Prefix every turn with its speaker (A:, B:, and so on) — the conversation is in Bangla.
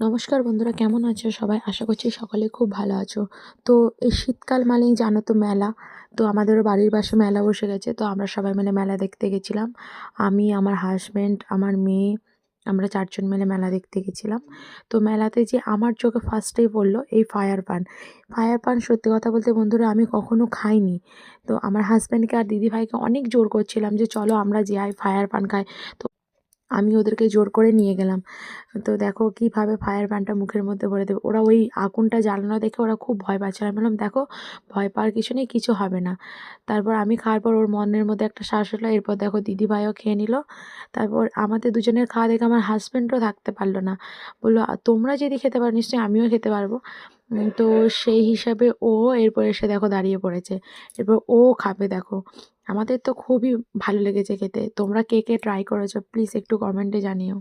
A: নমস্কার বন্ধুরা, কেমন আছো সবাই? আশা করছি সকলে খুব ভালো আছো। তো এই শীতকাল মানেই জানো তো মেলা। তো আমাদেরও বাড়ির পাশে মেলা বসে গেছে। তো আমরা সবাই মিলে মেলা দেখতে গেছিলাম। আমি, আমার হাসব্যান্ড, আমার মেয়ে, আমরা ৪ জন মিলে মেলা দেখতে গেছিলাম। তো মেলাতে যে আমার চোখে ফার্স্টেই পড়লো এই ফায়ার পান। ফায়ার পান সত্যি কথা বলতে বন্ধুরা আমি কখনো খাইনি। তো আমার হাসব্যান্ডকে আর দিদিভাইকে অনেক জোর করছিলাম যে চলো আমরা যাই ফায়ার পান খাই। তো আমি ওদেরকে জোর করে নিয়ে গেলাম। তো দেখো কীভাবে ফায়ার পানটা মুখের মধ্যে ভরে দেবে। ওরা ওই আগুনটা জ্বালানো দেখে ওরা খুব ভয় পাচ্ছিল। আমি বললাম, "দেখো ভয় পাওয়ার কিছু নেই, কিছু হবে না।" তারপর আমি খাওয়ার পর ওর মনের মধ্যে একটা সাহস হলো। এরপর দেখো দিদিভাইও খেয়ে নিল। তারপর আমাদের দুজনের খাওয়া দেখে আমার হাসব্যান্ডও থাকতে পারল না। বলল, তোমরা যদি খেতে পারো নিশ্চয়ই আমিও খেতে পারবো।" তো সেই হিসাবে ও এরপর এসে দেখো দাঁড়িয়ে পড়েছে। এরপর ও খাবে দেখো। আমাদের তো খুবই ভালো লেগেছে খেতে। তোমরা কে কে ট্রাই করেছো প্লিজ একটু কমেন্টে জানিও।